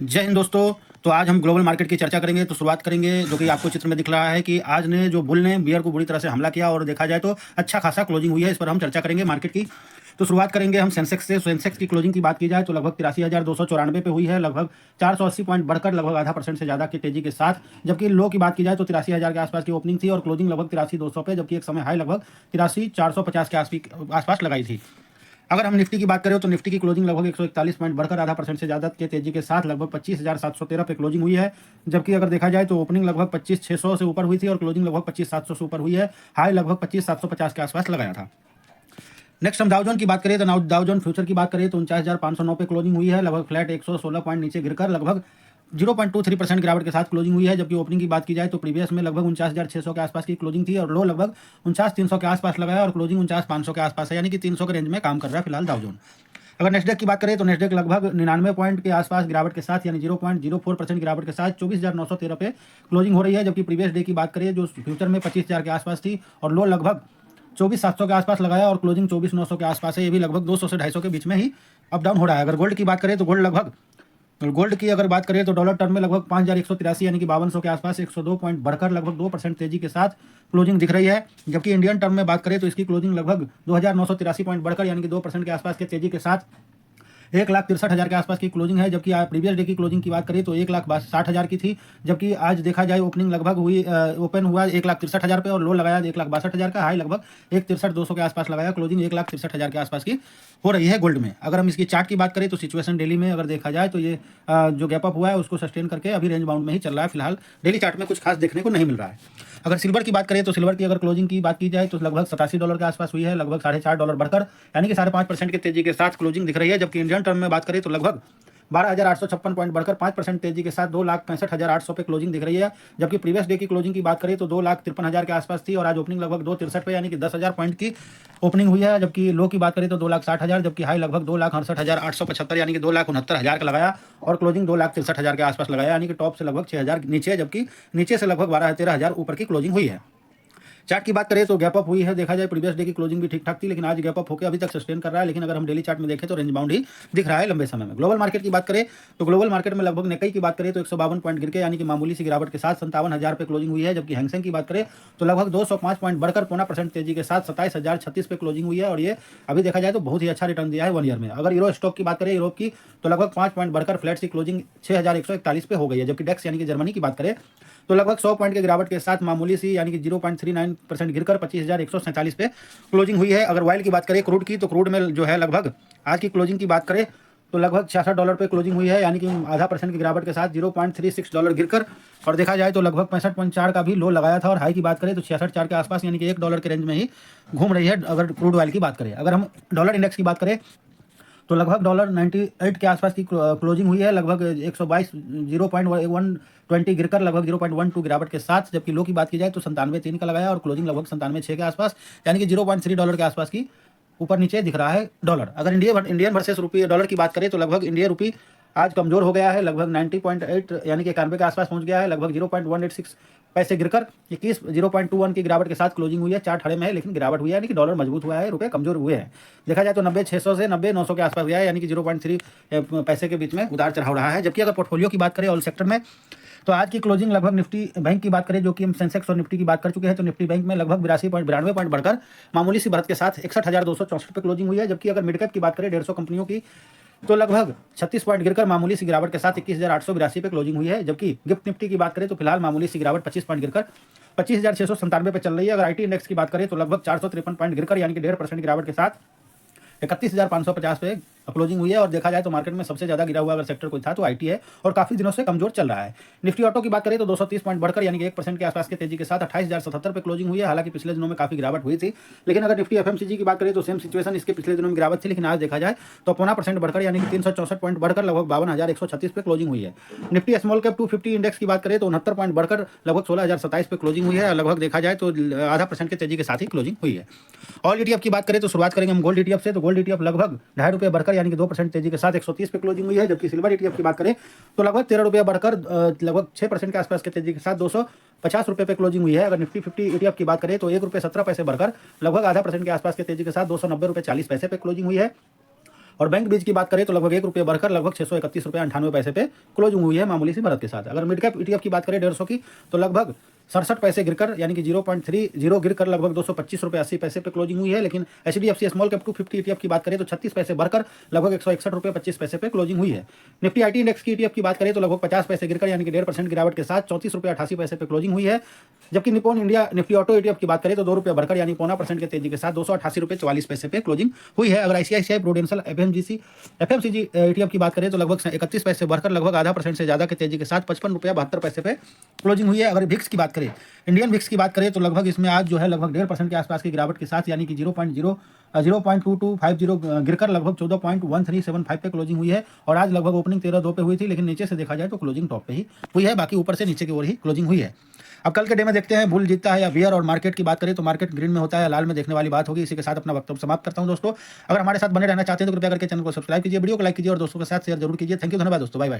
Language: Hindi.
जय हिंद दोस्तों। तो आज हम ग्लोबल मार्केट की चर्चा करेंगे। तो शुरुआत करेंगे जो कि आपको चित्र में दिख रहा है कि आज ने जो बुल ने बियर को बुरी तरह से हमला किया और देखा जाए तो अच्छा खासा क्लोजिंग हुई है। इस पर हम चर्चा करेंगे मार्केट की। तो शुरुआत करेंगे हम सेंसेक्स से। सेंसेक्स की क्लोजिंग की बात की जाए तो लगभग 83,294 पे हुई है, लगभग 480 पॉइंट बढ़कर लगभग आधा % से ज़्यादा की तेजी के साथ। जबकि लो की बात की जाए तो 83,000 के आसपास की ओपनिंग थी और क्लोजिंग लगभग 83,200 पे, जबकि एक समय हाई लगभग 83,450 के आसपास लगाई थी। अगर हम निफ्टी की बात करें तो निफ्टी की क्लोजिंग लगभग 141 पॉइंट बढ़कर आधा % से ज़्यादा के तेजी के साथ लगभग 25,713 पे क्लोजिंग हुई है। जबकि अगर देखा जाए तो ओपनिंग लगभग 25,600 से ऊपर हुई थी और क्लोजिंग लगभग 25,700 से ऊपर हुई है। हाई लगभग 25,750 के आसपास लगाया था। नेक्स्ट हम डाउजोन की बात करें तो डाउजोन फ्यूचर की बात करें तो 49,509 पे क्लोजिंग हुई है, लगभग फ्लैट 116 पॉइंट नीचे गिरकर लगभग 0.23% गिरावट के साथ क्लोजिंग हुई है। जबकि ओपनिंग की बात की जाए तो प्रीवियस में लगभग 49,600 के आसपास की क्लोजिंग थी और लो लगभग 49,300 के आसपास लगाया और क्लोजिंग 49,500 के आसपास है, यानी कि 300 के रेंज में काम कर रहा है फिलहाल डाउजोन। अगर नेस्डेक की बात करें तो नेस्डेक लगभग 99 पॉइंट के आसपास गिरावट के साथ, यानी 0.04% गिरावट के साथ 24,913 पे क्लोजिंग हो रही है। जबकि प्रीवियस डे की बात करें जो फ्यूचर में 25,000 के आसपास थी और लो लगभग 24,700 के आसपास लगाया और क्लोजिंग 24,900 के आसपास है। ये भी लगभग 200 से 250 के बीच में ही अप डाउन हो रहा है। अगर गोल्ड की बात करें तो गोल्ड की अगर बात करें तो डॉलर टर्म में लगभग 5,183 यानी कि 5200 के आसपास 102 पॉइंट बढ़कर लगभग 2% तेजी के साथ क्लोजिंग दिख रही है। जबकि इंडियन टर्म में बात करें तो इसकी क्लोजिंग लगभग 2,983 पॉइंट बढ़कर यानी कि 2% के आसपास के तेजी के साथ 1,63,000 के आसपास की क्लोजिंग है। जबकि प्रीवियस डे की क्लोजिंग की बात करें तो 1,60,000 की थी। जबकि आज देखा जाए ओपनिंग लगभग हुई ओपन हुआ 1,63,000 पे और लो लगाया 1,62,000 का, हाई लगभग 1,63,200 के आसपास लगाया। क्लोजिंग 1,63,000 के आसपास की हो रही है गोल्ड में। अगर हम इसकी चार्ट की बात करें तो सिचुएशन डेली में अगर देखा जाए तो ये जो गैप अप हुआ है उसको सस्टेन करके अभी रेंज बाउंड में ही चल रहा है फिलहाल। डेली चार्ट में कुछ खास देखने को नहीं मिल रहा है। अगर सिल्वर की बात करें तो सिल्वर की अगर क्लोजिंग की बात की जाए तो लगभग $87 के आसपास हुई है, लगभग $4.5 बढ़कर यानी कि 5.5% की तेजी के साथ क्लोजिंग दिख रही है। जबकि इंडियन टर्म में बात करें तो लगभग 12,856 पॉइंट बढ़कर 5% तेजी के साथ 2,65,800 पे क्लोजिंग दिख रही है। जबकि प्रीवियस डे की क्लोजिंग की बात करें तो 2,53,000 के आसपास थी और आज ओपनिंग लगभग 2,63 पे यानी कि 10,000 पॉइंट की ओपनिंग हुई है। जबकि लो की बात करें तो 2,60,000, जबकि हाई लगभग 2,68,875 यानी कि 2,69,000 का लगाया और क्लोजिंग 2,63,000 के आसपास लगाया, यानी कि टॉप से लगभग 6,000 नीचे, जबकि नीचे से लगभग 12,13,000 ऊपर की क्लोजिंग हुई है। चार्ट की बात करें तो गैप अप हुई है। देखा जाए प्रीवियस डे की क्लोजिंग भी ठीक ठाक थी, लेकिन आज गैप अप होकर अभी तक सस्टेन कर रहा है। लेकिन अगर हम डेली चार्ट में देखें तो रेंज बाउंड ही दिख रहा है लंबे समय में। ग्लोबल मार्केट की बात करें तो ग्लोबल मार्केट में लगभग निकाई की बात करें तो 152 पॉइंट गिर के यानी कि मामूली सी गिरावट के साथ 57,000 पे क्लोजिंग हुई है। जबकि हैंगसेंग की बात करें तो लगभग 205 पॉइंट बढ़कर 0.5% तेजी के साथ 27,036 पे क्लोजिंग हुई है और ये अभी देखा जाए तो बहुत ही अच्छा रिटर्न दिया है 1 ईयर में। अगर यूरो स्टॉक की बात करें यूरोप की तो लगभग 5 पॉइंट बढ़कर फ्लैट सी क्लोजिंग 6,141 पे हो गई है। जबकि डेक्स यानी कि जर्मनी की बात करें तो लगभग 100 पॉइंट के गिरावट के साथ मामूली सी यानी कि 0.39% गिरकर 25,147 पे क्लोजिंग हुई है। अगर ऑयल की बात करें क्रूड की तो क्रूड में जो है लगभग आज की क्लोजिंग की बात करें तो लगभग $66 पे क्लोजिंग हुई है, यानी कि आधा % की गिरावट के साथ $0.36 गिरकर और देखा जाए तो लगभग 65.4 का भी लो लगाया था और हाई की बात करें तो 66.4 के आसपास यानी कि $1 के रेंज में ही घूम रही है अगर क्रूड ऑयल की बात करें। अगर हम डॉलर इंडेक्स की बात करें तो लगभग $98 के आसपास की क्लोजिंग हुई है, लगभग 122 0.120 गिरकर लगभग 0.12 गिरावट के साथ। जबकि लो की बात की जाए तो 97.3 का लगाया और क्लोजिंग लगभग 97.6 के आसपास यानी कि $0.3 के आसपास की ऊपर नीचे दिख रहा है डॉलर। अगर इंडियन वर्सेस रुपये डॉलर की बात करें तो लगभग इंडियन रुपी आज कमजोर हो गया है, लगभग 90.8 यानी कि 91 के आसपास पहुंच गया है, लगभग 0.186 पैसे गिरकर 0.21 की गिरावट के साथ क्लोजिंग हुई है। चार्ट हरे में है लेकिन गिरावट हुई है, यानी कि डॉलर मजबूत हुआ है, रुपए कमजोर हुए हैं। देखा जाए तो 90,600 से 90,900 के आसपास गया है, यानी कि 0.3 पैसे के बीच में उतार चढ़ाव रहा है। जबकि अगर पोर्टफोलियो की बात करें ऑल सेक्टर में तो आज की क्लोजिंग लगभग निफ्टी बैंक की बात करें जो कि हम सेंसेक्स और निफ्टी की बात कर चुके हैं, तो निफ्टी बैंक में लगभग 82.92 पॉइंट बढ़कर मामूली सी बढ़त के साथ 61,264 पे क्लोजिंग हुई है। जबकि अगर मिड कैप की बात करें 150 कंपनियों की तो लगभग 36 पॉइंट गिरकर मामूली सी गिरावट के साथ 21,882 पे क्लोजिंग हुई है। जबकि गिफ्ट निफ्टी की बात करें तो फिलहाल मामूली सी गिरावट 25 पॉइंट गिरकर 25,697 पे चल रही है। अगर आईटी इंडेक्स की बात करें तो लगभग 453 पॉइंट गिरकर यानी कि 1.5% गिरावट के साथ 31,550 पे क्लोजिंग हुई है। और देखा जाए तो मार्केट में सबसे ज्यादा गिरा हुआ अगर सेक्टर कोई था तो आईटी है और काफी दिनों से कमजोर चल रहा है। निफ्टी ऑटो की बात करें तो 230 पॉइंट बढ़कर यानी कि 1% के आसपास के तेजी के साथ 28,077 पे क्लोजिंग हुई है। हालांकि पिछले दिनों में काफी गिरावट हुई थी, लेकिन अगर निफ्टी एफएमसीजी की बात करें तो सेम सिचुएशन इसके पिछले दिनों में गिरावट थी, लेकिन आज देखा जाए तो 0.5% बढ़कर यानी कि 364 पॉइंट बढ़कर लगभग 52,136 पे क्लोजिंग हुई है। निफ्टी स्मॉल कैप 250 इंडेक्स की बात करें तो 69 पॉइंट बढ़कर लगभग 16,027 पे क्लोजिंग हुई है। लगभग देखा जाए तो आधा % के तेजी के साथ ही क्लोजिंग हुई है। ऑल ईटीएफ की बात करें तो शुरुआत करेंगे हम गोल्ड ईटीएफ से। तो गोल्ड ईटीएफ लगभग ₹2.5 बढ़कर यानी कि 2% तेजी के साथ 130 पे क्लोजिंग हुई है। जबकि सिल्वर ईटीएफ की बात करें तो लगभग ₹13 बढ़कर लगभग 6% के आसपास के तेजी के साथ ₹250 पे क्लोजिंग हुई है। अगर निफ्टी 50 ईटीएफ की बात करें तो ₹1.17 बढ़कर लगभग आधा % के आसपास के तेजी के साथ ₹290.40 पे क्लोजिंग हुई है। और बैंक बीज की बात करें तो लगभग ₹1 बढ़कर लगभग ₹631.98 पे क्लोजिंग हुई है मामूली सी बढ़त के साथ। अगर मिड कैप ईटीएफ की बात करें 150 की, तो लगभग 67 पैसे गिरकर यानी कि 0.30 गिरकर लगभग ₹225.80 पे क्लोजिंग हुई है। लेकिन एचडीएफसी स्मॉल कैप 250 ईटीएफ की बात करें तो 36 पैसे बढ़कर लगभग ₹161.25 पे क्लोजिंग हुई है। निफ्टी आईटी इंडेक्स की ईटीएफ की बात करें तो लगभग 50 पैसे गिरकर यानी कि 1.5% गिरावट के साथ ₹34.88 पे क्लोजिंग हुई है। जबकि Nippon India Nifty auto ETF की बात करें तो ₹2 बढ़कर यानी 0.25% के तेजी के साथ ₹288.44 पे क्लोजिंग हुई है। अगर आईसीआईसीआई प्रूडेंशियल एफएमसीजी ईटीएफ की बात करें तो लगभग 31 पैसे बढ़कर लगभग आधा % से ज्यादा के तेजी के साथ ₹55.72 पे क्लोजिंग हुई है। अगर विक्स की बात करें, इंडियन विक्स की बात करें तो लगभग इसमें आज जो है लगभग 1.5% के आसपास की गिरावट के साथ यानी कि 0.2250 गिरकर लगभग 14.1375 पे क्लोजिंग हुई है। और आज लगभग ओपनिंग 13.2 पे हुई थी, लेकिन नीचे से देखा जाए तो क्लोजिंग टॉप पे ही हुई है, बाकी ऊपर से नीचे की ओर ही क्लोजिंग हुई है। अब कल के डे में देखते हैं बुल जीतता है या बियर। और मार्केट की बात करें तो मार्केट ग्रीन में होता है या लाल में, देखने वाली बात होगी। इसी के साथ अपना वक्तव्य समाप्त करता हूं दोस्तों। अगर हमारे साथ बने रहना चाहते हैं तो कृपया करके चैनल को सब्सक्राइब कीजिए, वीडियो को लाइक कीजिए और दोस्तों के साथ शेयर जरूर कीजिए। थैंक यू, धन्यवाद दोस्तों, बाय बाय।